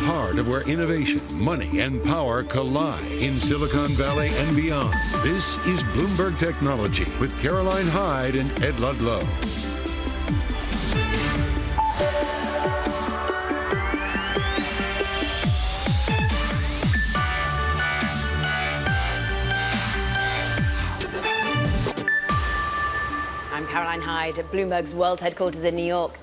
heart of where innovation, money, and power collide in Silicon Valley and beyond. This is Bloomberg Technology with Caroline Hyde and Ed Ludlow. I'm Caroline Hyde at Bloomberg's world headquarters in New York.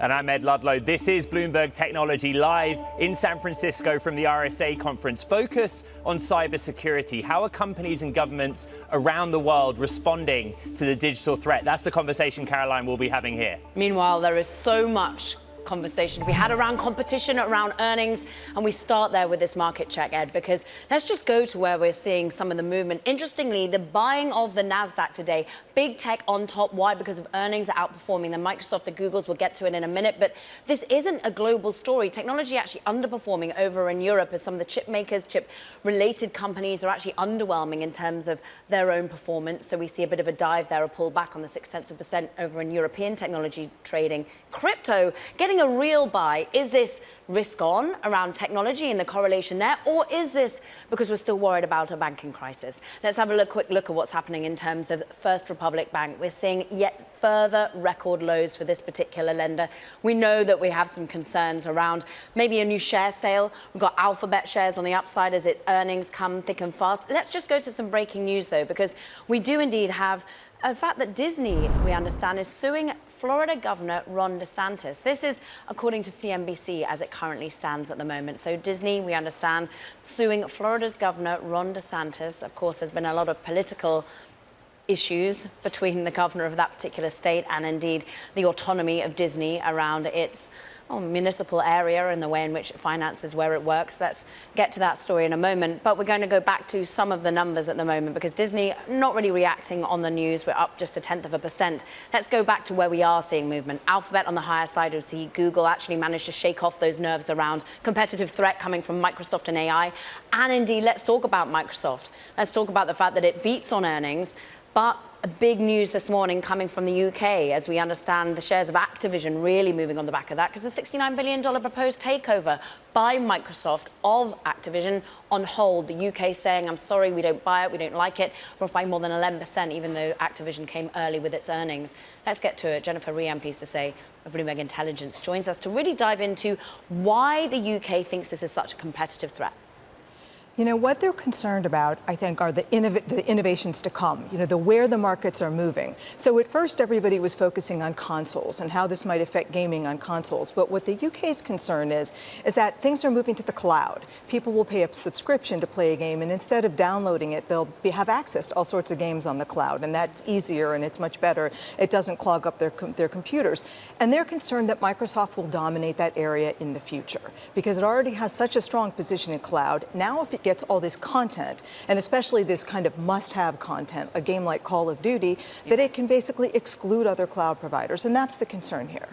And I'm Ed Ludlow. This is Bloomberg Technology live in San Francisco from the RSA conference. Focus on cybersecurity. How are companies and governments around the world responding to the digital threat? That's the conversation Caroline will be having here. Meanwhile, there is so much conversation we had around competition, around earnings, and we start there with this market check, Ed, because let's just go to where we're seeing some of the movement. Interestingly, the buying of the NASDAQ today, big tech on top. Why? Because of earnings are outperforming the Microsoft, the Googles. We'll get to it in a minute, but this isn't a global story. Technology actually underperforming over in Europe as some of the chip makers, chip-related companies are actually underwhelming in terms of their own performance. So we see a bit of a dive there, a pullback on the 0.6% over in European technology trading. Crypto getting a real buy. Is this risk on around technology and the correlation there, or is this because we're still worried about a banking crisis? Let's have a quick look at what's happening in terms of First Republic Bank. We're seeing yet further record lows for this particular lender. We know that we have some concerns around maybe a new share sale. We've got Alphabet shares on the upside as its earnings come thick and fast. Let's just go to some breaking news, though, because we do indeed have the fact that Disney, we understand, is suing Florida Governor Ron DeSantis. This is according to CNBC as it currently stands at the moment. So Disney, we understand, suing Florida's Governor Ron DeSantis. Of course, there's been a lot of political issues between the governor of that particular state and indeed the autonomy of Disney around its municipal area and the way in which it finances where it works. Let's get to that story in a moment. But we're going to go back to some of the numbers at the moment because Disney not really reacting on the news. We're up just 0.1%. Let's go back to where we are seeing movement. Alphabet on the higher side. We see Google actually managed to shake off those nerves around competitive threat coming from Microsoft and AI. And indeed, let's talk about Microsoft. Let's talk about the fact that it beats on earnings, but a big news this morning coming from the UK, as we understand the shares of Activision really moving on the back of that, because the $69 billion proposed takeover by Microsoft of Activision on hold. The UK saying, I'm sorry, we don't buy it, we don't like it. We're off by more than 11%, even though Activision came early with its earnings. Let's get to it. Jennifer Rhee, I'm pleased to say, of Bloomberg Intelligence, joins us to really dive into why the UK thinks this is such a competitive threat. You know, what they're concerned about, I think, are the innovations to come, where the markets are moving. So at first, everybody was focusing on consoles and how this might affect gaming on consoles. But what the UK's concern is that things are moving to the cloud. People will pay a subscription to play a game, and instead of downloading it, they'll have access to all sorts of games on the cloud. And that's easier, and it's much better. It doesn't clog up their computers. And they're concerned that Microsoft will dominate that area in the future because it already has such a strong position in cloud. Now, if it gets all this content, and especially this kind of must-have content, a game like Call of Duty, that it can basically exclude other cloud providers, and that's the concern here.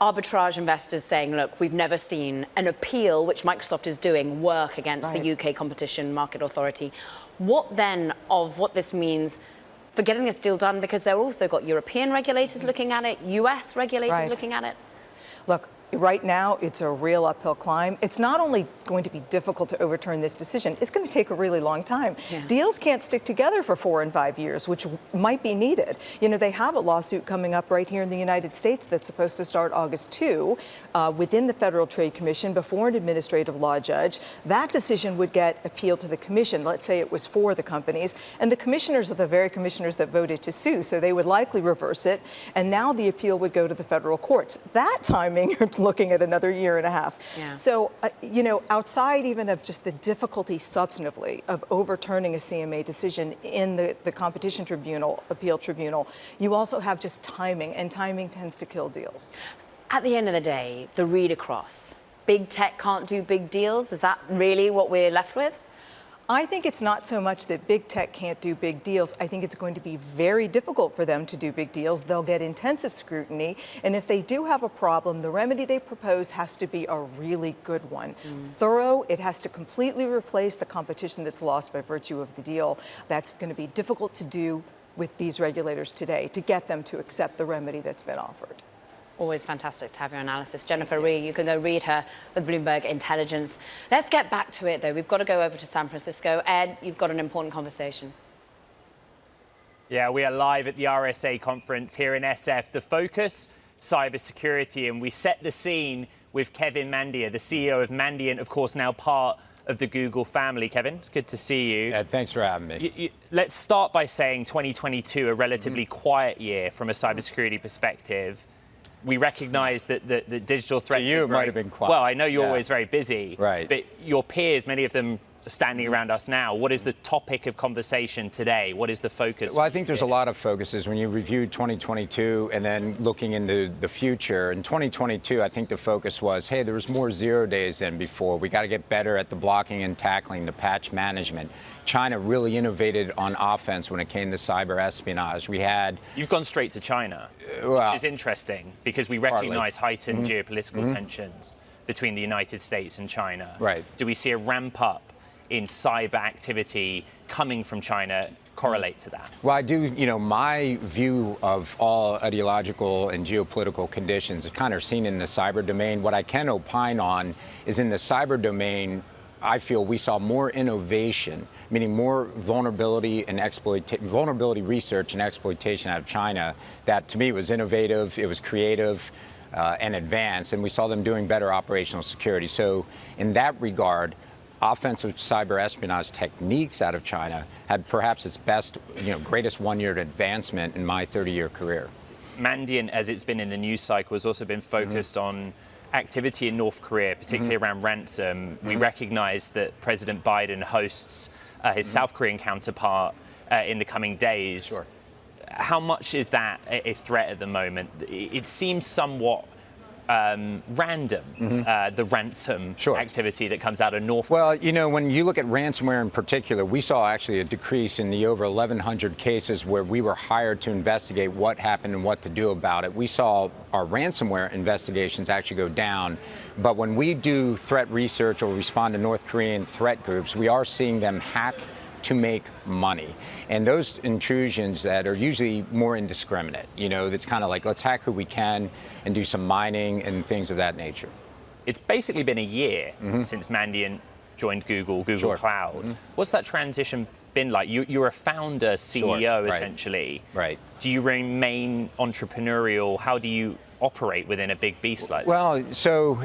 Arbitrage investors saying, look, we've never seen an appeal, which Microsoft is doing, work against the UK Competition Market Authority. What then of what this means for getting this deal done? Because they've also got European regulators looking at it, US regulators looking at it. Look, right now, it's a real uphill climb. It's not only going to be difficult to overturn this decision, it's going to take a really long time. Yeah. Deals can't stick together for 4 and 5 years, which might be needed. They have a lawsuit coming up right here in the United States that's supposed to start August 2 within the Federal Trade Commission before an administrative law judge. That decision would get appealed to the commission. Let's say it was for the companies, and the commissioners are the very commissioners that voted to sue, so they would likely reverse it, and now the appeal would go to the federal courts. That timing, looking at another 1.5 years. Yeah. So, outside even of just the difficulty substantively of overturning a CMA decision in the competition tribunal, appeal tribunal, you also have just timing, and timing tends to kill deals. At the end of the day, the read across, big tech can't do big deals. Is that really what we're left with? I think it's not so much that big tech can't do big deals. I think it's going to be very difficult for them to do big deals. They'll get intensive scrutiny. And if they do have a problem, the remedy they propose has to be a really good one. Thorough. It has to completely replace the competition that's lost by virtue of the deal. That's going to be difficult to do with these regulators today, to get them to accept the remedy that's been offered. Always fantastic to have your analysis. Jennifer Rhee, you can go read her with Bloomberg Intelligence. Let's get back to it, though. We've got to go over to San Francisco. Ed, you've got an important conversation. Yeah, we are live at the RSA conference here in SF. The focus, cybersecurity, and we set the scene with Kevin Mandia, the CEO of Mandiant, of course, now part of the Google family. Kevin, it's good to see you. Yeah, thanks for having me. Let's start by saying 2022, a relatively quiet year from a cybersecurity perspective. We recognize that the digital threats. To you, it might have been quiet. Well, I know you're always very busy. Right. But your peers, many of them standing around us now, what is the topic of conversation today? What is the focus? Well, I think there's a lot of focuses when you review 2022 and then looking into the future. In 2022, I think the focus was, hey, there was more 0 days than before. We got to get better at the blocking and tackling, the patch management. China really innovated on offense when it came to cyber espionage. You've gone straight to China, which is interesting because we recognize heightened geopolitical tensions between the United States and China. Right. Do we see a ramp up in cyber activity coming from China correlate to that? Well, I do, my view of all ideological and geopolitical conditions is kind of seen in the cyber domain. What I can opine on is in the cyber domain, I feel we saw more innovation, meaning more vulnerability research and exploitation out of China that to me was innovative, it was creative and advanced, and we saw them doing better operational security. So in that regard, offensive cyber espionage techniques out of China had perhaps its best, greatest one-year advancement in my 30-year career. Mandiant, as it's been in the news cycle, has also been focused on activity in North Korea, particularly around ransom. We recognize that President Biden hosts his South Korean counterpart in the coming days. Sure. How much is that a threat at the moment? It seems somewhat random, the ransom activity that comes out of North. Well, when you look at ransomware in particular, we saw actually a decrease in the over 1,100 cases where we were hired to investigate what happened and what to do about it. We saw our ransomware investigations actually go down. But when we do threat research or respond to North Korean threat groups, we are seeing them hack to make money. And those intrusions that are usually more indiscriminate, that's kind of like, let's hack who we can and do some mining and things of that nature. It's basically been a year since Mandiant joined Google Cloud. What's that transition been like? You're a founder, CEO, essentially. Right. Do you remain entrepreneurial? How do you operate within a big beast like that? Well, so,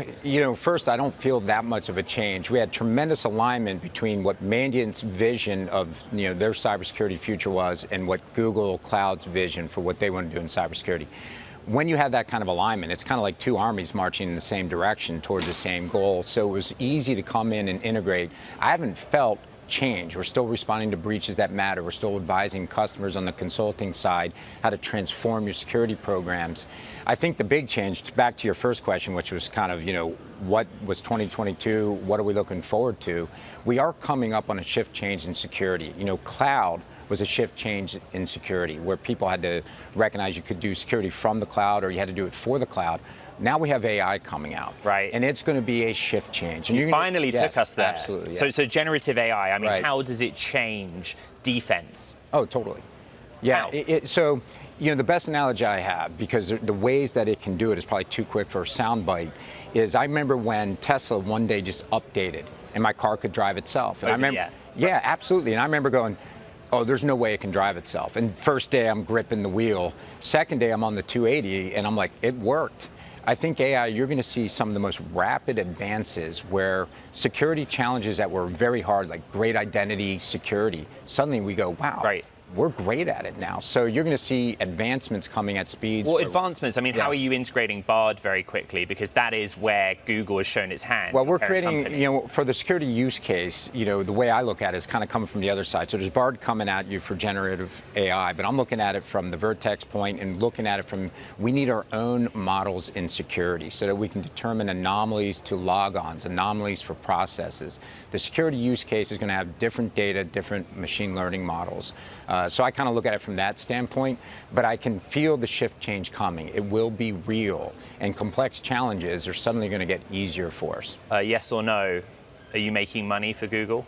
first, I don't feel that much of a change. We had tremendous alignment between what Mandiant's vision of, their cybersecurity future was and what Google Cloud's vision for what they want to do in cybersecurity. When you have that kind of alignment, it's kind of like two armies marching in the same direction towards the same goal. So it was easy to come in and integrate. I haven't felt change. We're still responding to breaches that matter. We're still advising customers on the consulting side how to transform your security programs. I think the big change, back to your first question, which was kind of, what was 2022? What are we looking forward to? We are coming up on a shift change in security. Cloud was a shift change in security where people had to recognize you could do security from the cloud or you had to do it for the cloud. Now we have AI coming out, right? And it's going to be a shift change. And you finally took us there. Absolutely. Yeah. So generative AI. I mean, how does it change defense? Oh, totally. Yeah. So, the best analogy I have, because the ways that it can do it is probably too quick for a soundbite, is I remember when Tesla one day just updated and my car could drive itself. And I remember, yeah, absolutely. And I remember going, oh, there's no way it can drive itself. And first day I'm gripping the wheel. Second day I'm on the 280 and I'm like, it worked. I think AI, you're going to see some of the most rapid advances where security challenges that were very hard, like great identity security, suddenly we go, wow, we're great at it now. So you're going to see advancements coming at speeds. Well, advancements, I mean, how are you integrating Bard very quickly? Because that is where Google has shown its hand. Well, we're creating, for the security use case, the way I look at it is kind of coming from the other side. So there's Bard coming at you for generative AI, but I'm looking at it from the Vertex point and looking at it from, we need our own models in security so that we can determine anomalies to logons, anomalies for processes. The security use case is going to have different data, different machine learning models. So I kind of look at it from that standpoint, but I can feel the shift change coming. It will be real, and complex challenges are suddenly going to get easier for us. Yes or no, are you making money for Google?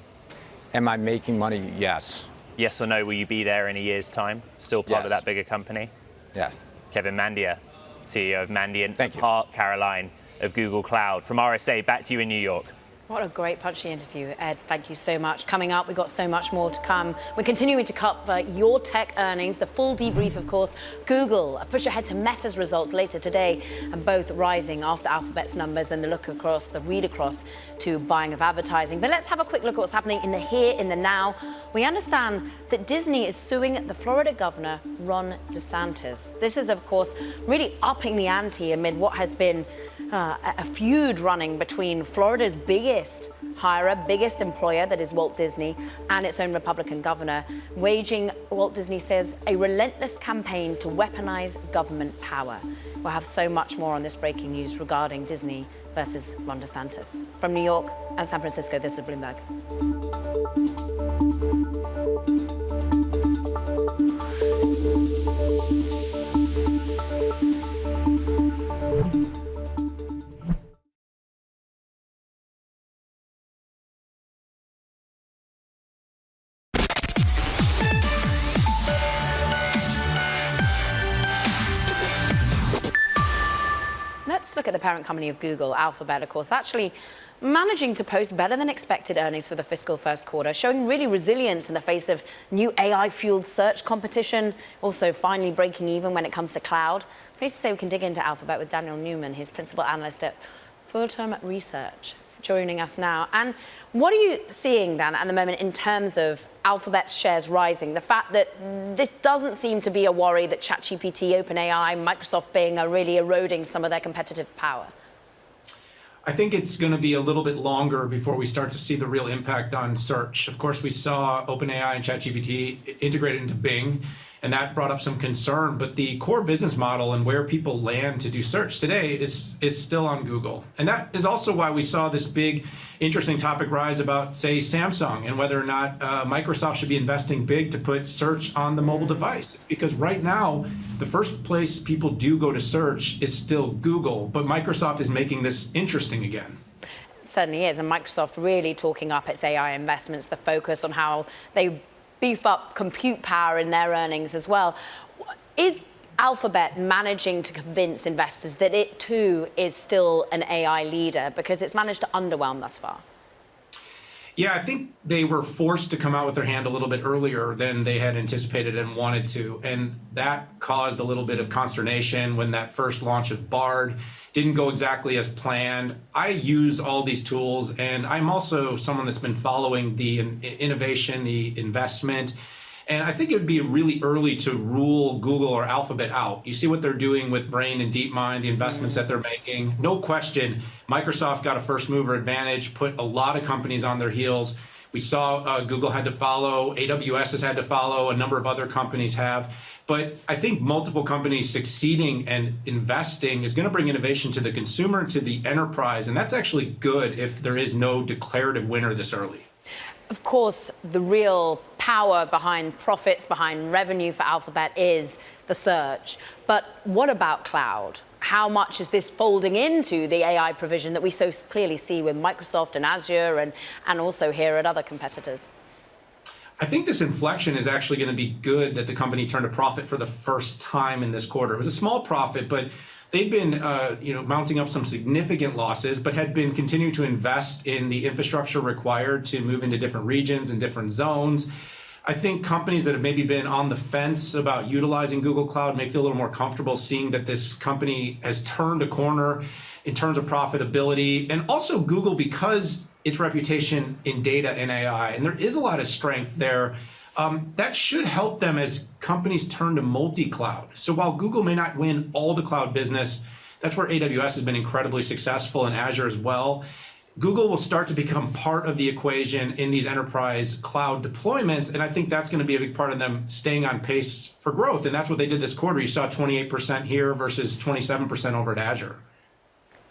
Am I making money? Yes. Yes or no, will you be there in a year's time? Still part of that bigger company? Yeah. Kevin Mandia, CEO of Mandiant. Thank you. Park, Caroline of Google Cloud. From RSA, back to you in New York. What a great punchy interview, Ed. Thank you so much. Coming up, we've got so much more to come. We're continuing to cover your tech earnings, the full debrief, of course. Google, a push ahead to Meta's results later today, and both rising after Alphabet's numbers and the look across, the read across to buying of advertising. But let's have a quick look at what's happening in the here, in the now. We understand that Disney is suing the Florida governor, Ron DeSantis. This is, of course, really upping the ante amid what has been a feud running between Florida's biggest hirer, biggest employer, that is Walt Disney, and its own Republican governor, waging, Walt Disney says, a relentless campaign to weaponize government power. We'll have so much more on this breaking news regarding Disney versus Ron DeSantis. From New York and San Francisco, this is Bloomberg. Let's look at the parent company of Google, Alphabet, of course, actually managing to post better than expected earnings for the fiscal first quarter, showing really resilience in the face of new AI-fueled search competition, also finally breaking even when it comes to cloud. Pleased to say we can dig into Alphabet with Daniel Newman, his principal analyst at Fulton Research, joining us now. And what are you seeing, Dan, at the moment in terms of Alphabet's shares rising? The fact that this doesn't seem to be a worry that ChatGPT, OpenAI, Microsoft Bing are really eroding some of their competitive power? I think it's going to be a little bit longer before we start to see the real impact on search. Of course, we saw OpenAI and ChatGPT integrated into Bing, and that brought up some concern. But the core business model and where people land to do search today is still on Google. And that is also why we saw this big, interesting topic rise about, say, Samsung and whether or not Microsoft should be investing big to put search on the mobile device. It's because right now, the first place people do go to search is still Google, but Microsoft is making this interesting again. It certainly is, and Microsoft really talking up its AI investments, the focus on how they beef up compute power in their earnings as well. Is Alphabet managing to convince investors that it too is still an AI leader, because it's managed to underwhelm thus far? Yeah, I think they were forced to come out with their hand a little bit earlier than they had anticipated and wanted to. And that caused a little bit of consternation when that first launch of Bard didn't go exactly as planned. I use all these tools, and I'm also someone that's been following the innovation, the investment. And I think it would be really early to rule Google or Alphabet out. You see what they're doing with Brain and DeepMind, the investments that they're making. No question, Microsoft got a first mover advantage, put a lot of companies on their heels. We saw Google had to follow, AWS has had to follow, a number of other companies have. But I think multiple companies succeeding and investing is going to bring innovation to the consumer and to the enterprise. And that's actually good if there is no declarative winner this early. Of course, the real power behind profits, behind revenue for Alphabet is the search. But what about cloud? How much is this folding into the AI provision that we so clearly see with Microsoft and Azure and also here at other competitors? I think this inflection is actually going to be good that the company turned a profit for the first time in this quarter. It was a small profit, but they'd been mounting up some significant losses, but had been continuing to invest in the infrastructure required to move into different regions and different zones. I think companies that have maybe been on the fence about utilizing Google Cloud may feel a little more comfortable seeing that this company has turned a corner in terms of profitability. And also Google, because its reputation in data and AI, and there is a lot of strength there, that should help them as companies turn to multi-cloud. So while Google may not win all the cloud business, that's where AWS has been incredibly successful, and Azure as well. Google will start to become part of the equation in these enterprise cloud deployments, and I think that's going to be a big part of them staying on pace for growth, and that's what they did this quarter. You saw 28% here versus 27% over at Azure.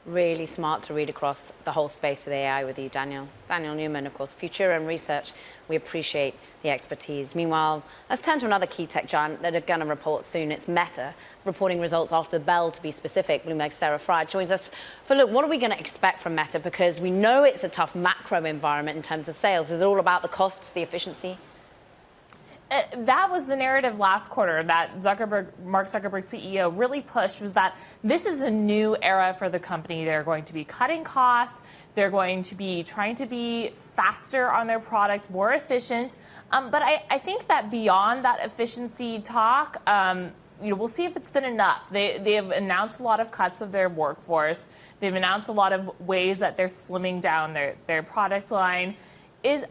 Really smart to read across the whole space with AI with you, Daniel. Daniel Newman, of course, Futura Research. We appreciate the expertise. Meanwhile, let's turn to another key tech giant that are going to report soon. It's Meta, reporting results after the bell, to be specific. Bloomberg's Sarah Fry joins us for, look, what are we going to expect from Meta? Because we know it's a tough macro environment in terms of sales. Is it all about the costs, the efficiency? That was the narrative last quarter that Mark Zuckerberg, CEO, really pushed, was that this is a new era for the company. They're going to be cutting costs. They're going to be trying to be faster on their product, more efficient. But I think that beyond that efficiency talk, we'll see if it's been enough. They have announced a lot of cuts of their workforce. They've announced a lot of ways that they're slimming down their product line.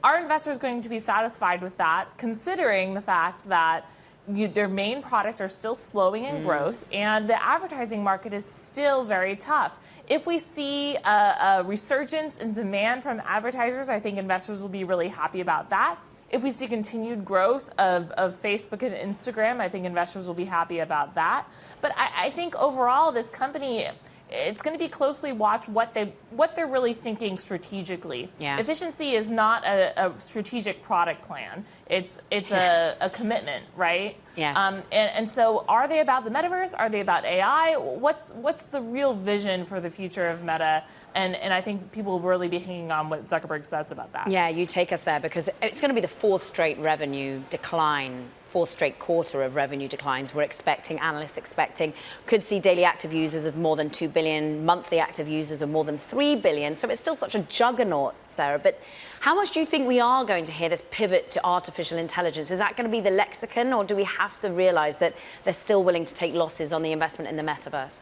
Are investors going to be satisfied with that, considering the fact that their main products are still slowing in growth and the advertising market is still very tough? If we see a resurgence in demand from advertisers, I think investors will be really happy about that. If we see continued growth of Facebook and Instagram, I think investors will be happy about that. But I think overall, this company, it's going to be closely watched what they're really thinking strategically. Yeah. Efficiency is not a strategic product plan. It's a commitment, right? Yes. And so, are they about the metaverse? Are they about AI? What's the real vision for the future of Meta? And I think people will really be hanging on what Zuckerberg says about that. Yeah, you take us there, because it's going to be the fourth straight revenue decline, fourth straight quarter of revenue declines. Analysts expecting, could see daily active users of more than 2 billion, monthly active users of more than 3 billion. So it's still such a juggernaut, Sarah. But how much do you think we are going to hear this pivot to artificial intelligence? Is that going to be the lexicon, or do we have to realize that they're still willing to take losses on the investment in the metaverse?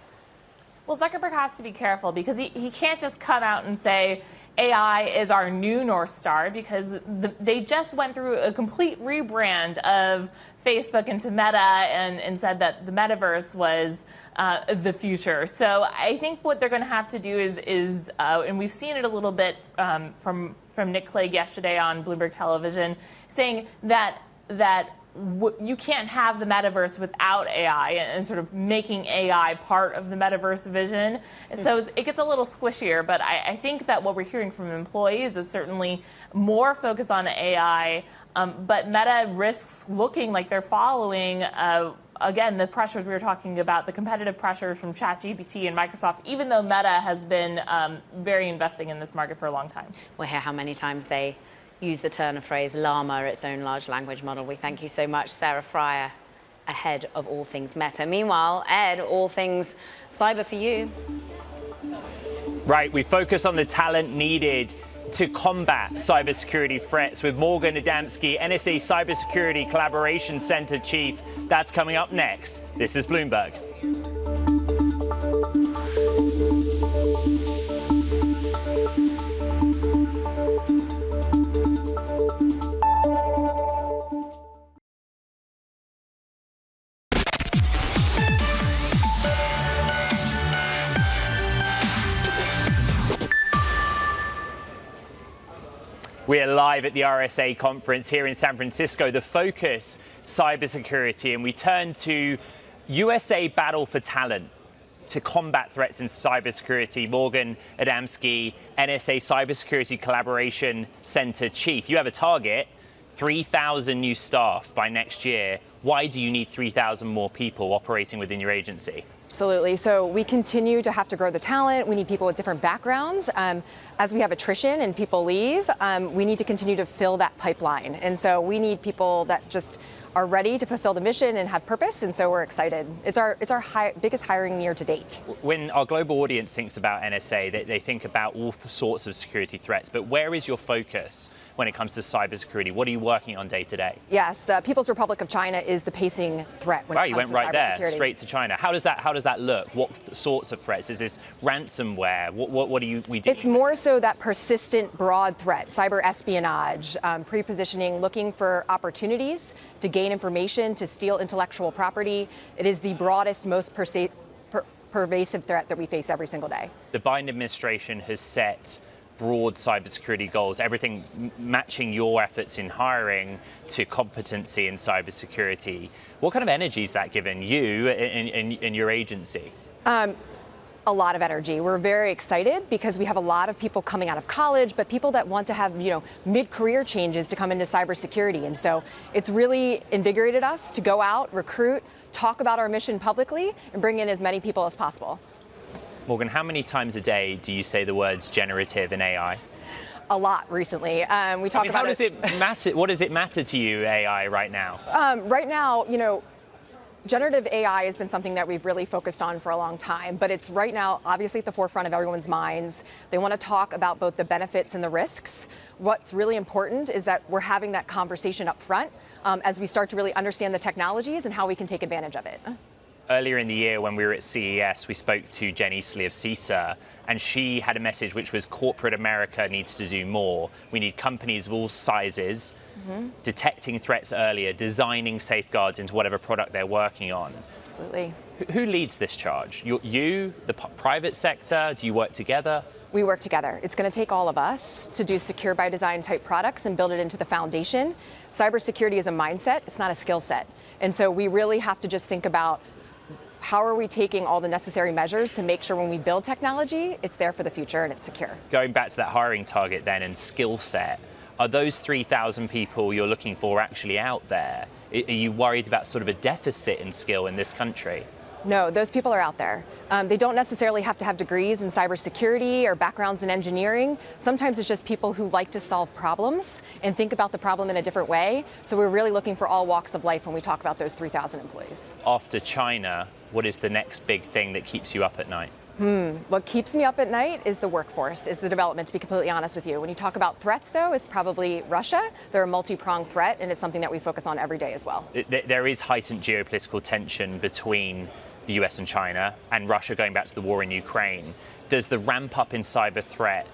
Well, Zuckerberg has to be careful, because he can't just come out and say AI is our new North Star, because they just went through a complete rebrand of Facebook into Meta and said that the metaverse was the future. So I think what they're going to have to do is and we've seen it a little bit from Nick Clegg yesterday on Bloomberg Television, saying that you can't have the metaverse without AI, and sort of making AI part of the metaverse vision. So it gets a little squishier, but I think that what we're hearing from employees is certainly more focus on AI, but Meta risks looking like they're following, again, the pressures we were talking about, the competitive pressures from ChatGPT and Microsoft, even though Meta has been very investing in this market for a long time. We'll hear how many times they use the turn of phrase llama, its own large language model. We thank you so much, Sarah Fryer, ahead of all things Meta. Meanwhile, Ed, all things cyber for you. Right, we focus on the talent needed to combat cybersecurity threats with Morgan Adamski, NSA Cybersecurity Collaboration Center Chief. That's coming up next. This is Bloomberg. We are live at the RSA conference here in San Francisco. The focus, cybersecurity, and we turn to USA battle for talent to combat threats in cybersecurity. Morgan Adamski, NSA Cybersecurity Collaboration Center Chief. You have a target, 3,000 new staff by next year. Why do you need 3,000 more people operating within your agency? Absolutely. So we continue to have to grow the talent. We need people with different backgrounds. As we have attrition and people leave, we need to continue to fill that pipeline. And so we need people that just are ready to fulfill the mission and have purpose. And so we're excited. It's our biggest hiring year to date. When our global audience thinks about NSA, they think about all sorts of security threats. But where is your focus when it comes to cybersecurity? What are you working on day to day? Yes, the People's Republic of China is the pacing threat when it comes you went to right there, cybersecurity. straight to China. How does that look? What sorts of threats? Is this ransomware? What are we doing? It's more so that persistent, broad threat, cyber espionage, pre-positioning, looking for opportunities to gain information, to steal intellectual property. It is the broadest, most pervasive threat that we face every single day. The Biden administration has set broad cybersecurity goals, everything matching your efforts in hiring to competency in cybersecurity. What kind of energy is that given you and your agency? A lot of energy. We're very excited because we have a lot of people coming out of college, but people that want to have, mid-career changes to come into cybersecurity. And so it's really invigorated us to go out, recruit, talk about our mission publicly, and bring in as many people as possible. Morgan, how many times a day do you say the words generative and AI? a lot recently. We talk about how does it matter? What does it matter to you, AI, right now? Right now, generative AI has been something that we've really focused on for a long time, but it's right now obviously at the forefront of everyone's minds. They want to talk about both the benefits and the risks. What's really important is that we're having that conversation up front as we start to really understand the technologies and how we can take advantage of it. Earlier in the year, when we were at CES, we spoke to Jen Easley of CISA, and she had a message which was corporate America needs to do more. We need companies of all sizes detecting threats earlier, designing safeguards into whatever product they're working on. Absolutely. Who leads this charge? You, the private sector? Do you work together? We work together. It's going to take all of us to do secure by design type products and build it into the foundation. Cybersecurity is a mindset. It's not a skill set. And so we really have to just think about how are we taking all the necessary measures to make sure when we build technology, it's there for the future and it's secure. Going back to that hiring target then and skill set, are those 3,000 people you're looking for actually out there? Are you worried about sort of a deficit in skill in this country? No, those people are out there. They don't necessarily have to have degrees in cybersecurity or backgrounds in engineering. Sometimes it's just people who like to solve problems and think about the problem in a different way. So we're really looking for all walks of life when we talk about those 3,000 employees. After China, what is the next big thing that keeps you up at night? What keeps me up at night is the workforce, is the development, to be completely honest with you. When you talk about threats, though, it's probably Russia. They're a multi-pronged threat, and it's something that we focus on every day as well. There is heightened geopolitical tension between the US and China, and Russia going back to the war in Ukraine. Does the ramp up in cyber threat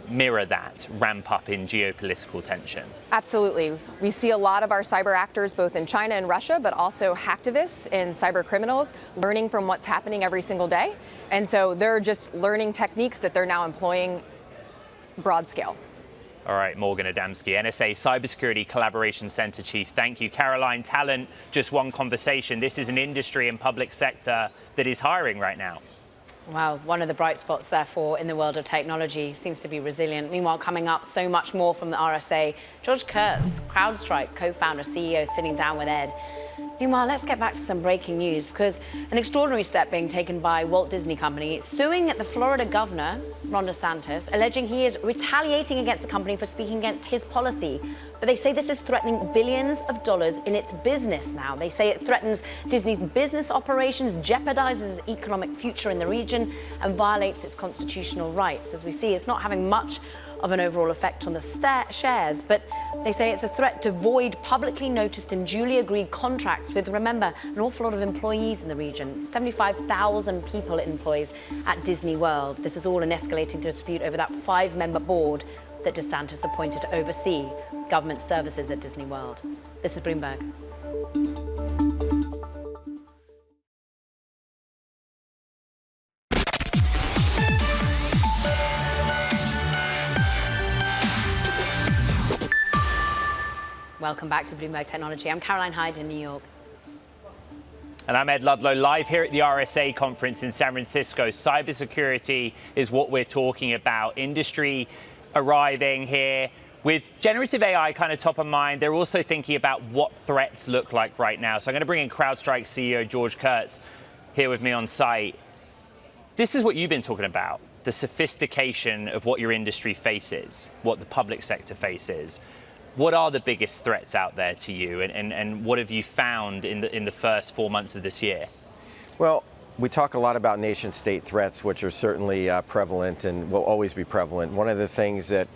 mirror that ramp up in geopolitical tension? Absolutely. We see a lot of our cyber actors, both in China and Russia, but also hacktivists and cyber criminals learning from what's happening every single day. And so they're just learning techniques that they're now employing broad scale. All right, Morgan Adamski, NSA Cybersecurity Collaboration Center Chief. Thank you. Caroline, talent, just one conversation. This is an industry and public sector that is hiring right now. Wow, one of the bright spots, therefore, in the world of technology seems to be resilient. Meanwhile, coming up, so much more from the RSA. George Kurtz, CrowdStrike co-founder, CEO, sitting down with Ed. Meanwhile, let's get back to some breaking news, because an extraordinary step being taken by Walt Disney Company, suing the Florida governor, Ron DeSantis, alleging he is retaliating against the company for speaking against his policy. But they say this is threatening billions of dollars in its business now. They say it threatens Disney's business operations, jeopardizes its economic future in the region, and violates its constitutional rights. As we see, it's not having much of an overall effect on the shares, but they say it's a threat to void publicly noticed and duly agreed contracts with, remember, an awful lot of employees in the region. 75,000 people it employs at Disney World. This is all an escalating dispute over that 5-member board that DeSantis appointed to oversee government services at Disney World. This is Bloomberg. Welcome back to Bloomberg Technology. I'm Caroline Hyde in New York. And I'm Ed Ludlow, live here at the RSA conference in San Francisco. Cybersecurity is what we're talking about. Industry arriving here with generative AI kind of top of mind. They're also thinking about what threats look like right now. So I'm going to bring in CrowdStrike CEO George Kurtz here with me on site. This is what you've been talking about, the sophistication of what your industry faces, what the public sector faces. What are the biggest threats out there to you, and what have you found in the first 4 months of this year? Well, we talk a lot about nation-state threats, which are certainly prevalent and will always be prevalent. One of the things that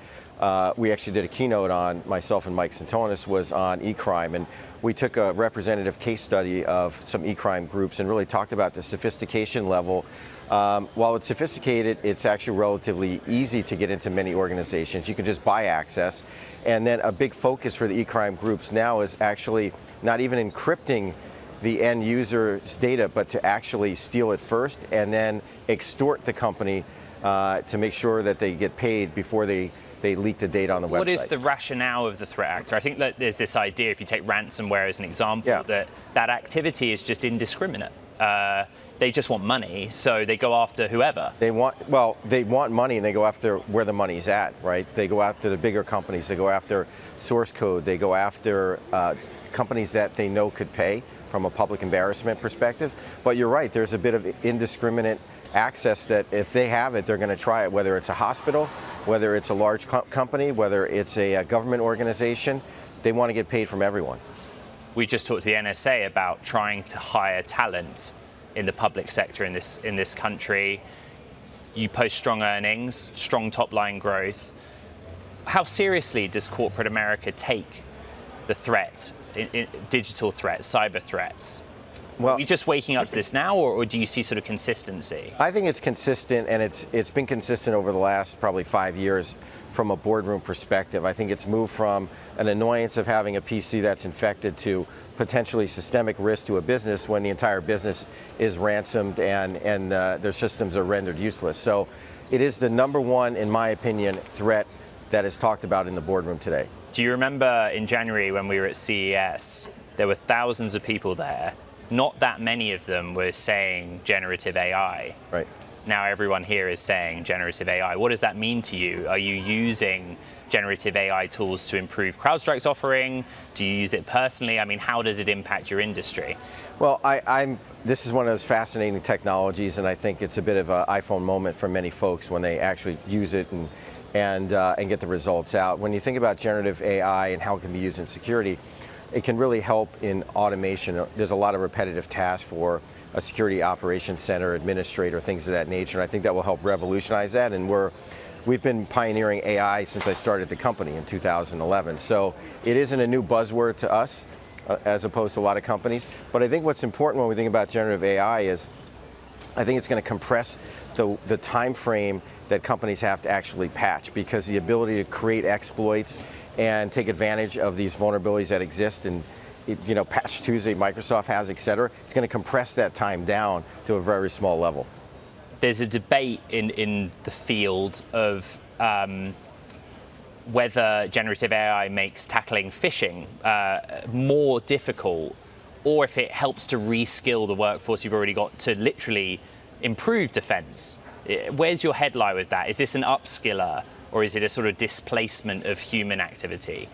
we actually did a keynote on, myself and Mike Santonis, was on e-crime, and we took a representative case study of some e-crime groups and really talked about the sophistication level. While it's sophisticated, it's actually relatively easy to get into many organizations. You can just buy access. And then a big focus for the e-crime groups now is actually not even encrypting the end user's data, but to actually steal it first and then extort the company to make sure that they get paid before they leak the data on the website. What is the rationale of the threat actor? I think that there's this idea, if you take ransomware as an example, that activity is just indiscriminate. They just want money, so they go after whoever. They want money, and they go after where the money's at, right? They go after the bigger companies. They go after source code. They go after companies that they know could pay from a public embarrassment perspective. But you're right, there's a bit of indiscriminate access that if they have it, they're going to try it, whether it's a hospital, whether it's a large company, whether it's a government organization. They want to get paid from everyone. We just talked to the NSA about trying to hire talent in the public sector in this country. You post strong earnings, strong top-line growth. How seriously does corporate America take the threat, digital threats, cyber threats? Well, are we just waking up to this now, or do you see sort of consistency? I think it's consistent, and it's been consistent over the last probably 5 years from a boardroom perspective. I think it's moved from an annoyance of having a PC that's infected to potentially systemic risk to a business when the entire business is ransomed and their systems are rendered useless. So it is the number one, in my opinion, threat that is talked about in the boardroom today. Do you remember in January when we were at CES, there were thousands of people there. Not that many of them were saying generative AI. Right. Now everyone here is saying generative AI. What does that mean to you? Are you using generative AI tools to improve CrowdStrike's offering? Do you use it personally? I mean, how does it impact your industry? Well, this is one of those fascinating technologies, and I think it's a bit of an iPhone moment for many folks when they actually use it and get the results out. When you think about generative AI and how it can be used in security, it can really help in automation. There's a lot of repetitive tasks for a security operations center, administrator, things of that nature, and I think that will help revolutionize that. And we've been pioneering AI since I started the company in 2011. So it isn't a new buzzword to us, as opposed to a lot of companies. But I think what's important when we think about generative AI is, I think it's going to compress the time frame that companies have to actually patch, because the ability to create exploits and take advantage of these vulnerabilities that exist, and Patch Tuesday Microsoft has, et cetera, it's going to compress that time down to a very small level. There's a debate in the field of whether generative AI makes tackling phishing more difficult, or if it helps to reskill the workforce you've already got to literally improve defense. Where's your head lie with that? Is this an upskiller, or is it a sort of displacement of human activity?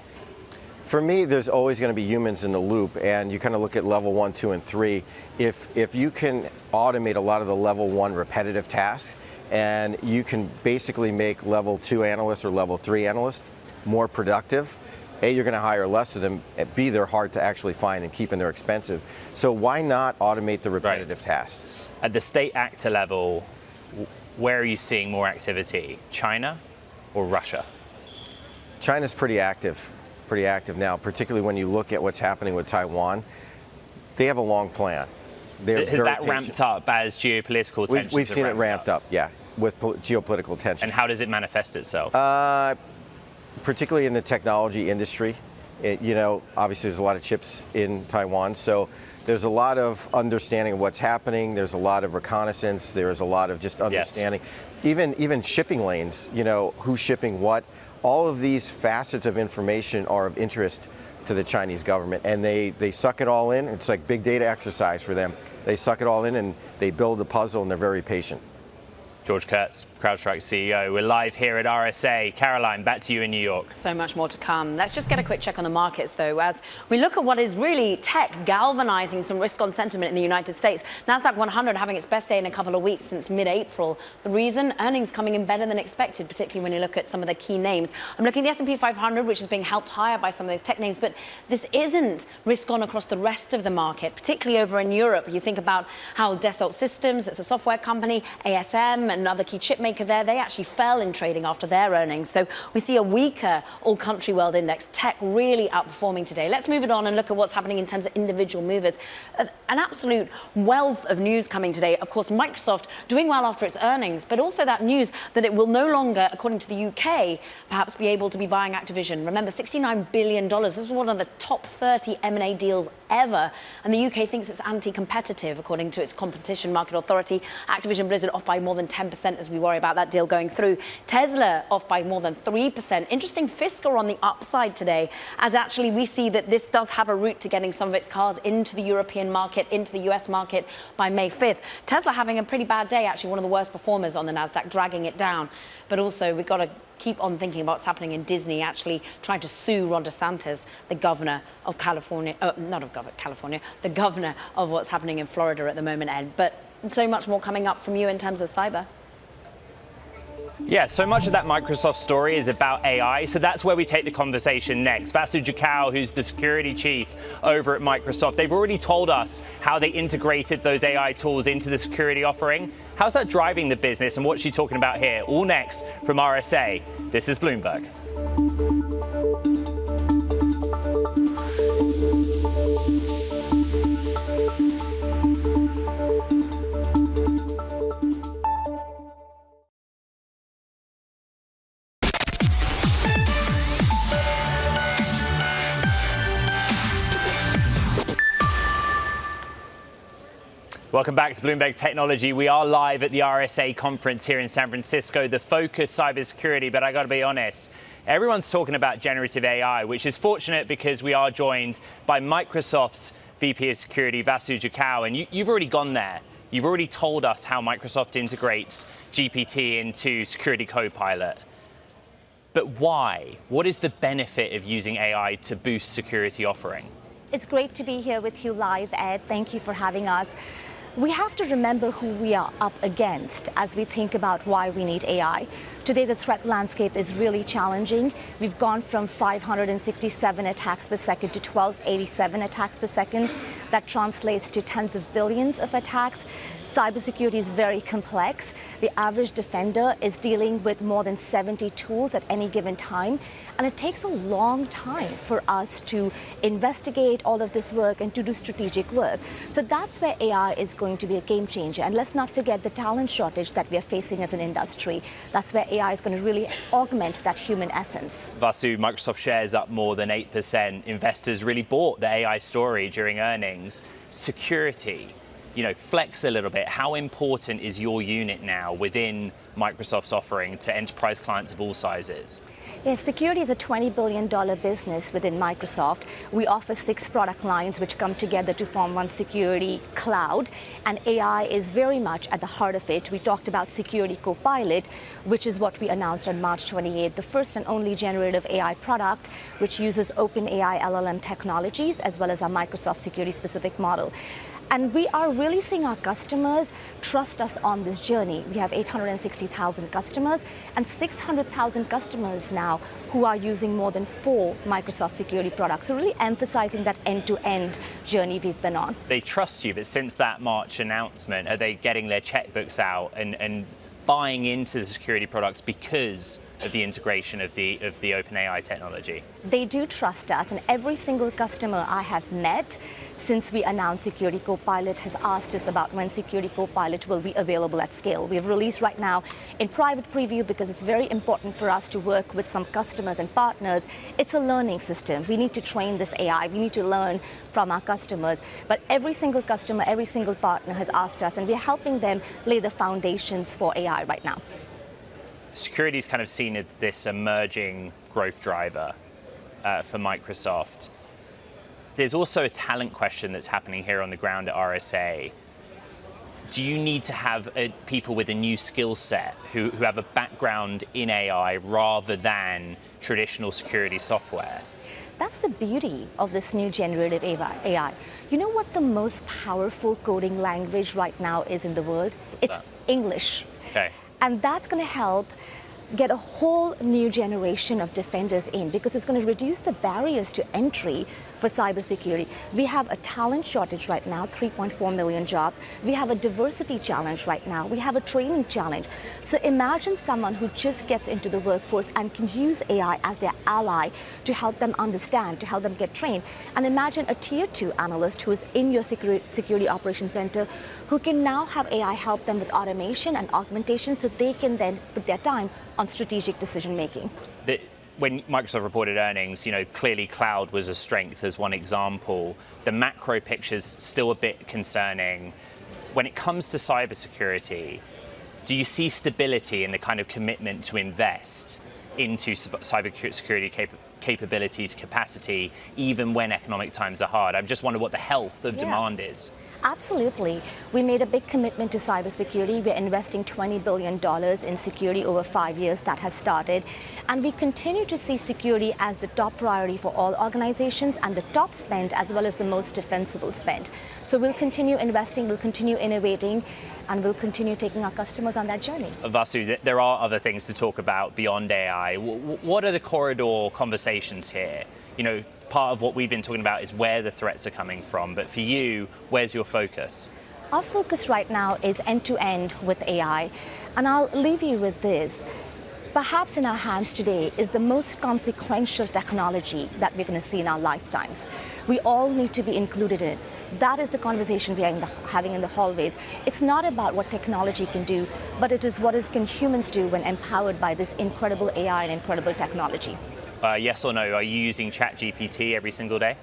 For me, there's always going to be humans in the loop, and you kind of look at level 1, 2, and 3. If you can automate a lot of the level 1 repetitive tasks, and you can basically make level 2 analysts or level 3 analysts more productive, A, you're going to hire less of them, and B, they're hard to actually find and keep, and they're expensive. So why not automate the repetitive tasks? At the state actor level, where are you seeing more activity? China or Russia? China's pretty active now, particularly when you look at what's happening with Taiwan. They have a long plan. Has that ramped up as geopolitical tensions? We've seen it ramped up, yeah, with geopolitical tension. And how does it manifest itself? Particularly in the technology industry. Obviously there's a lot of chips in Taiwan, so there's a lot of understanding of what's happening. There's a lot of reconnaissance. There's a lot of just understanding. Yes. Even shipping lanes, who's shipping what. All of these facets of information are of interest to the Chinese government, and they suck it all in. It's like big data exercise for them. They suck it all in and they build the puzzle, and they're very patient. George Kurtz, CrowdStrike CEO. We're live here at RSA. Caroline, back to you in New York. So much more to come. Let's just get a quick check on the markets, though, as we look at what is really tech galvanizing some risk-on sentiment in the United States. NASDAQ 100 having its best day in a couple of weeks since mid-April. The reason? Earnings coming in better than expected, particularly when you look at some of the key names. I'm looking at the S&P 500, which is being helped higher by some of those tech names, but this isn't risk-on across the rest of the market, particularly over in Europe. You think about how Dassault Systems, it's a software company, ASM, another key chip maker there, they actually fell in trading after their earnings. So we see a weaker all-country world index, tech really outperforming today. Let's move it on and look at what's happening in terms of individual movers. An absolute wealth of news coming today. Of course, Microsoft doing well after its earnings, but also that news that it will no longer, according to the UK, perhaps be able to be buying Activision. Remember, $69 billion. This is one of the top 30 M&A deals ever. And the UK thinks it's anti-competitive, according to its Competition Market Authority. Activision Blizzard off by more than 10% as we worry about that deal going through. Tesla off by more than 3%. Interesting Fisker on the upside today, as actually we see that this does have a route to getting some of its cars into the European market, into the US market by May 5th. Tesla having a pretty bad day, actually one of the worst performers on the NASDAQ, dragging it down. But also we've got to keep on thinking about what's happening in Disney, actually trying to sue Ron DeSantis, the governor of California, not of California, the governor of what's happening in Florida at the moment, Ed. But so much more coming up from you in terms of cyber. Yeah, so much of that Microsoft story is about AI, so that's where we take the conversation next. Vasu Jakhal, who's the security chief over at Microsoft, they've already told us how they integrated those AI tools into the security offering. How's that driving the business, and what's she talking about here? All next from RSA. This is Bloomberg. Welcome back to Bloomberg Technology. We are live at the RSA conference here in San Francisco, the focus cybersecurity, but I got to be honest, everyone's talking about generative AI, which is fortunate because we are joined by Microsoft's VP of Security, Vasu Jakhal, and you've already gone there. You've already told us how Microsoft integrates GPT into Security Copilot. But why? What is the benefit of using AI to boost security offering? It's great to be here with you live, Ed. Thank you for having us. We have to remember who we are up against as we think about why we need AI. Today, the threat landscape is really challenging. We've gone from 567 attacks per second to 1287 attacks per second. That translates to tens of billions of attacks. Cybersecurity is very complex. The average defender is dealing with more than 70 tools at any given time. And it takes a long time for us to investigate all of this work and to do strategic work. So that's where AI is going to be a game changer. And let's not forget the talent shortage that we are facing as an industry. That's where AI is going to really augment that human essence. Vasu, Microsoft shares up more than 8%. Investors really bought the AI story during earnings. Security, flex a little bit. How important is your unit now within Microsoft's offering to enterprise clients of all sizes? Yes, security is a $20 billion business within Microsoft. We offer 6 product lines which come together to form one security cloud, and AI is very much at the heart of it. We talked about Security Copilot, which is what we announced on March 28th, the first and only generative AI product which uses OpenAI LLM technologies as well as our Microsoft security-specific model. And we are really seeing our customers trust us on this journey. We have 860,000 customers and 600,000 customers now who are using more than 4 Microsoft security products. So really emphasizing that end-to-end journey we've been on. They trust you, but since that March announcement, are they getting their checkbooks out and buying into the security products because of the integration of the OpenAI technology? They do trust us, and every single customer I have met since we announced Security Copilot has asked us about when Security Copilot will be available at scale. We have released right now in private preview because it's very important for us to work with some customers and partners. It's a learning system. We need to train this AI. We need to learn from our customers. But every single customer, every single partner has asked us, and we're helping them lay the foundations for AI right now. Security is kind of seen as this emerging growth driver for Microsoft. There's also a talent question that's happening here on the ground at RSA. Do you need to have people with a new skill set who have a background in AI rather than traditional security software? That's the beauty of this new generative AI. You know what the most powerful coding language right now is in the world? It's English. Okay. And that's going to help get a whole new generation of defenders in because it's going to reduce the barriers to entry for cybersecurity. We have a talent shortage right now, 3.4 million jobs. We have a diversity challenge right now. We have a training challenge. So imagine someone who just gets into the workforce and can use AI as their ally to help them understand, to help them get trained. And imagine a tier 2 analyst who is in your security operations center who can now have AI help them with automation and augmentation so they can then put their time on strategic decision making. When Microsoft reported earnings, clearly cloud was a strength as one example. The macro picture's still a bit concerning. When it comes to cybersecurity, do you see stability in the kind of commitment to invest into cybersecurity capabilities, capacity, even when economic times are hard. I just wonder what the health of demand is. Absolutely. We made a big commitment to cybersecurity. We're investing $20 billion in security over 5 years. That has started. And we continue to see security as the top priority for all organizations and the top spend as well as the most defensible spend. So we'll continue investing, we'll continue innovating, and we'll continue taking our customers on that journey. Vasu, there are other things to talk about beyond AI. What are the corridor conversations here? You know, part of what we've been talking about is where the threats are coming from. But for you, where's your focus? Our focus right now is end-to-end with AI. And I'll leave you with this. Perhaps in our hands today is the most consequential technology that we're going to see in our lifetimes. We all need to be included in it. That is the conversation we are having in the hallways. It's not about what technology can do, but it is what can humans do when empowered by this incredible AI and incredible technology. Yes or no, are you using ChatGPT every single day?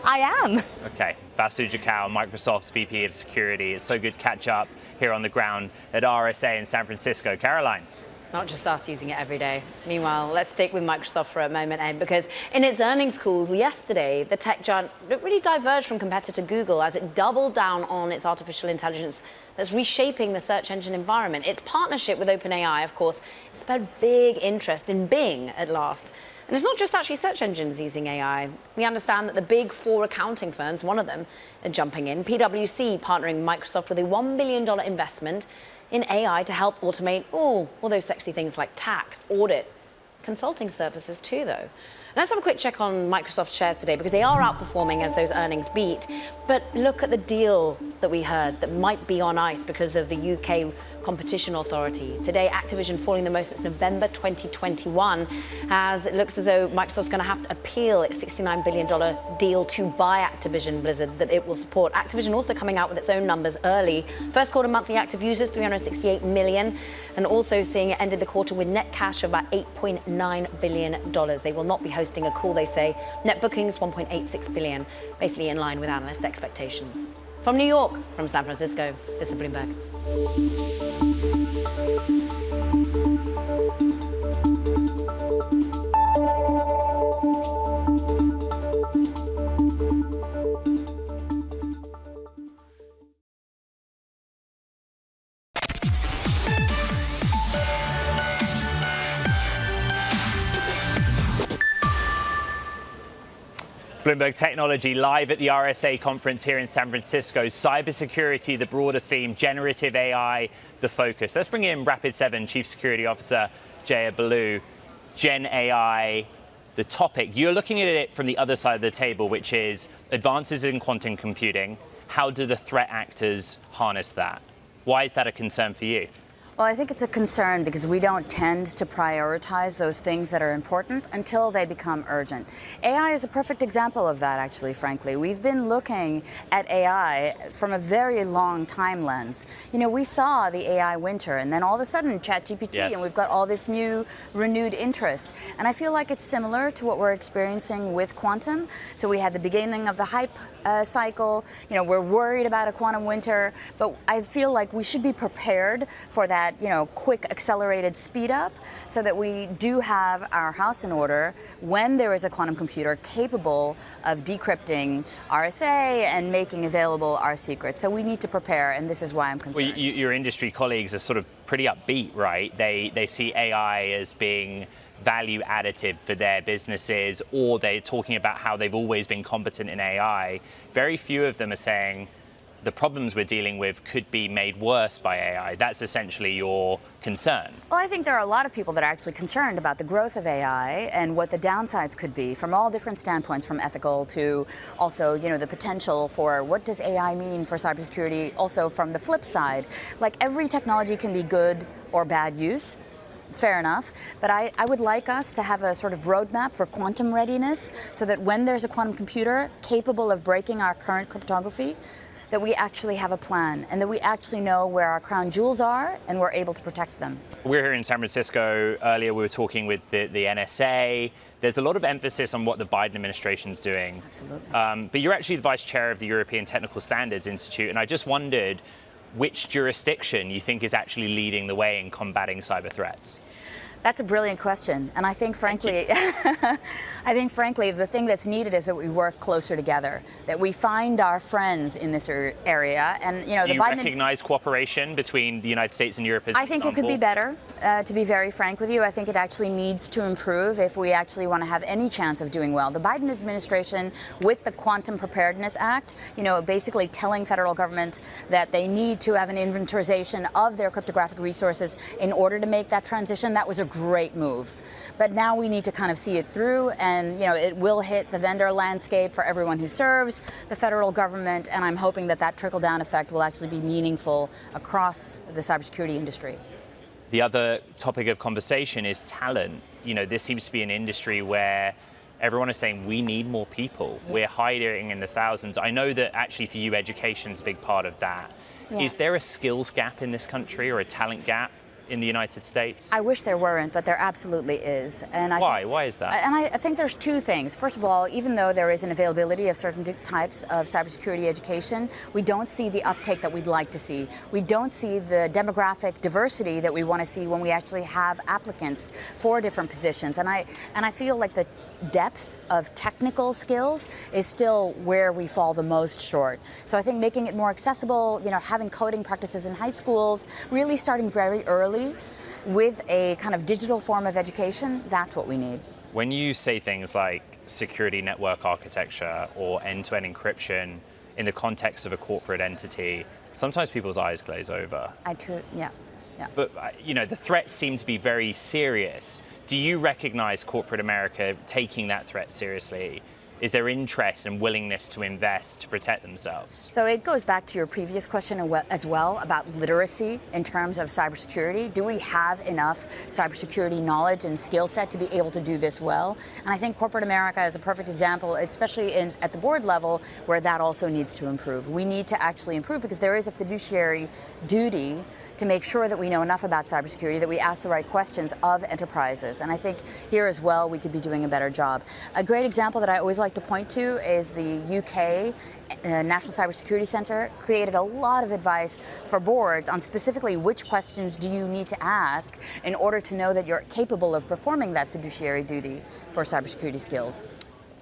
I am. Okay, Vasu Jakau, Microsoft VP of Security. It's so good to catch up here on the ground at RSA in San Francisco. Caroline. Not just us using it every day. Meanwhile, let's stick with Microsoft for a moment, Ed, because in its earnings call yesterday, the tech giant really diverged from competitor Google as it doubled down on its artificial intelligence that's reshaping the search engine environment. Its partnership with OpenAI, of course, spurred big interest in Bing at last. And it's not just actually search engines using AI. We understand that the big four accounting firms, one of them, are jumping in. PwC partnering Microsoft with a $1 billion investment in AI to help automate all those sexy things like tax, audit, consulting services too, though. Let's have a quick check on Microsoft shares today because they are outperforming as those earnings beat. But look at the deal that we heard that might be on ice because of the UK Competition Authority. Today, Activision falling the most since November 2021, as it looks as though Microsoft's going to have to appeal its $69 billion deal to buy Activision Blizzard that it will support. Activision also coming out with its own numbers early. First quarter monthly active users, 368 million, and also seeing it ended the quarter with net cash of about $8.9 billion. They will not be hosting a call, they say. Net bookings, 1.86 billion, basically in line with analyst expectations. From New York, from San Francisco, this is Bloomberg. Bloomberg Technology live at the RSA conference here in San Francisco. Cybersecurity, the broader theme, generative AI, the focus. Let's bring in Rapid7 Chief Security Officer Jaya Balu. Gen AI, the topic. You're looking at it from the other side of the table, which is advances in quantum computing. How do the threat actors harness that? Why is that a concern for you? Well, I think it's a concern because we don't tend to prioritize those things that are important until they become urgent. AI is a perfect example of that, actually, frankly. We've been looking at AI from a very long time lens. You know, we saw the AI winter, and then all of a sudden, ChatGPT, yes. And we've got all this new renewed interest. And I feel like it's similar to what we're experiencing with quantum. So we had the beginning of the hype cycle. You know, we're worried about a quantum winter, but I feel like we should be prepared for that, you know, quick accelerated speed up so that we do have our house in order when there is a quantum computer capable of decrypting RSA and making available our secrets. So we need to prepare, and this is why I'm concerned. Well, your industry colleagues are sort of pretty upbeat, right? They see AI as being value additive for their businesses, or they're talking about how they've always been competent in AI. Very few of them are saying the problems we're dealing with could be made worse by AI. That's essentially your concern. Well, I think there are a lot of people that are actually concerned about the growth of AI and what the downsides could be from all different standpoints, from ethical to also, you know, the potential for what does AI mean for cybersecurity, also from the flip side. Like, every technology can be good or bad use. Fair enough, but I would like us to have a sort of roadmap for quantum readiness so that when there's a quantum computer capable of breaking our current cryptography, that we actually have a plan and that we actually know where our crown jewels are and we're able to protect them. We're here in San Francisco. Earlier we were talking with the NSA. There's a lot of emphasis on what the Biden administration's doing. Absolutely. But you're actually the vice chair of the European Technical Standards Institute, and I just wondered which jurisdiction you think is actually leading the way in combating cyber threats. That's a brilliant question, and I think, frankly, the thing that's needed is that we work closer together, that we find our friends in this area, and Do you recognize cooperation between the United States and Europe as I think it could be better. To be very frank with you, I think it actually needs to improve if we actually want to have any chance of doing well. The Biden administration, with the Quantum Preparedness Act, basically telling federal government that they need to have an inventorization of their cryptographic resources in order to make that transition, that was a great move. But now we need to kind of see it through, and it will hit the vendor landscape for everyone who serves the federal government, and I'm hoping that that trickle-down effect will actually be meaningful across the cybersecurity industry. The other topic of conversation is talent. This seems to be an industry where everyone is saying we need more people. Yeah. We're hiring in the thousands. I know that actually for you, education's a big part of that. Yeah. Is there a skills gap in this country or a talent gap in the United States? I wish there weren't, but there absolutely is. And Why is that? And I think there's two things. First of all, even though there is an availability of certain types of cybersecurity education, we don't see the uptake that we'd like to see. We don't see the demographic diversity that we want to see when we actually have applicants for different positions. And I feel like the depth of technical skills is still where we fall the most short. So I think making it more accessible, having coding practices in high schools, really starting very early with a kind of digital form of education, that's what we need. When you say things like security network architecture or end-to-end encryption in the context of a corporate entity, sometimes people's eyes glaze over. Yeah. But, the threats seem to be very serious. Do you recognize corporate America taking that threat seriously? Is there interest and willingness to invest to protect themselves? So it goes back to your previous question as well about literacy in terms of cybersecurity. Do we have enough cybersecurity knowledge and skill set to be able to do this well? And I think corporate America is a perfect example, especially at the board level, where that also needs to improve. We need to actually improve because there is a fiduciary duty to make sure that we know enough about cybersecurity, that we ask the right questions of enterprises. And I think here as well, we could be doing a better job. A great example that I always like to point to is the UK National Cybersecurity Center created a lot of advice for boards on specifically which questions do you need to ask in order to know that you're capable of performing that fiduciary duty for cybersecurity skills.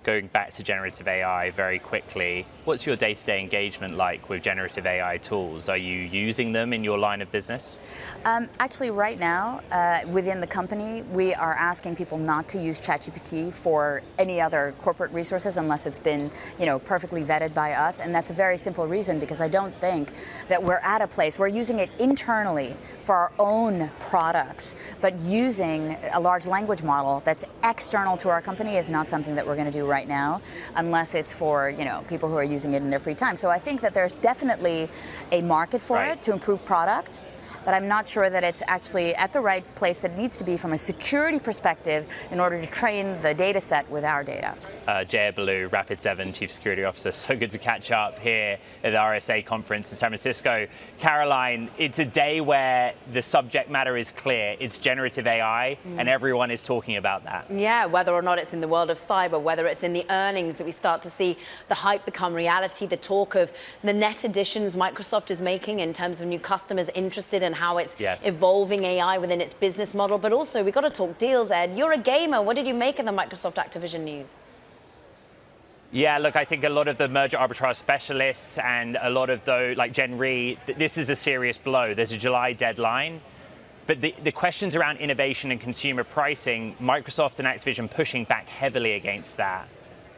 Going back to generative AI very quickly, what's your day-to-day engagement like with generative AI tools? Are you using them in your line of business? Actually, right now, within the company, we are asking people not to use ChatGPT for any other corporate resources unless it's been, perfectly vetted by us. And that's a very simple reason, because I don't think that we're at a place, we're using it internally for our own products, but using a large language model that's external to our company is not something that we're going to do right now, unless it's for people who are using it in their free time. So I think that there's definitely a market for it to improve product, but I'm not sure that it's actually at the right place that it needs to be from a security perspective in order to train the data set with our data. Jaya Balu, Rapid7 Chief Security Officer, so good to catch up here at the RSA conference in San Francisco. Caroline, it's a day where the subject matter is clear. It's generative AI, and everyone is talking about that. Yeah, whether or not it's in the world of cyber, whether it's in the earnings that we start to see the hype become reality, the talk of the net additions Microsoft is making in terms of new customers interested in how it's evolving AI within its business model. But also, we've got to talk deals, Ed. You're a gamer. What did you make of the Microsoft Activision news? Yeah, look, I think a lot of the merger arbitrage specialists and a lot of those, like Jen Rhee, this is a serious blow. There's a July deadline. But the questions around innovation and consumer pricing, Microsoft and Activision pushing back heavily against that.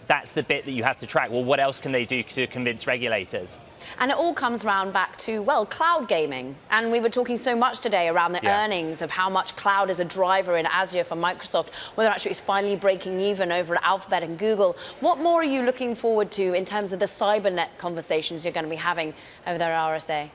That's the bit that you have to track. Well, what else can they do to convince regulators? And it all comes round back to, well, cloud gaming. And we were talking so much today around the earnings of how much cloud is a driver in Azure for Microsoft, whether actually it's finally breaking even over at Alphabet and Google. What more are you looking forward to in terms of the CyberNet conversations you're going to be having over there at RSA?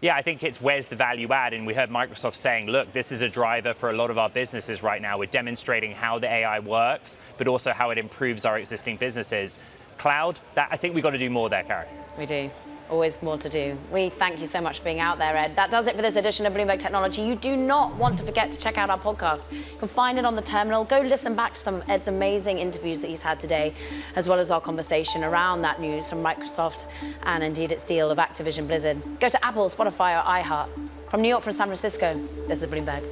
Yeah, I think it's where's the value add, and we heard Microsoft saying, look, this is a driver for a lot of our businesses right now. We're demonstrating how the AI works, but also how it improves our existing businesses. Cloud, I think we've got to do more there, Karen. We do. Always more to do. We thank you so much for being out there, Ed. That does it for this edition of Bloomberg Technology. You do not want to forget to check out our podcast. You can find it on the terminal. Go listen back to some of Ed's amazing interviews that he's had today, as well as our conversation around that news from Microsoft and indeed its deal of Activision Blizzard. Go to Apple, Spotify, or iHeart. From New York, from San Francisco, this is Bloomberg.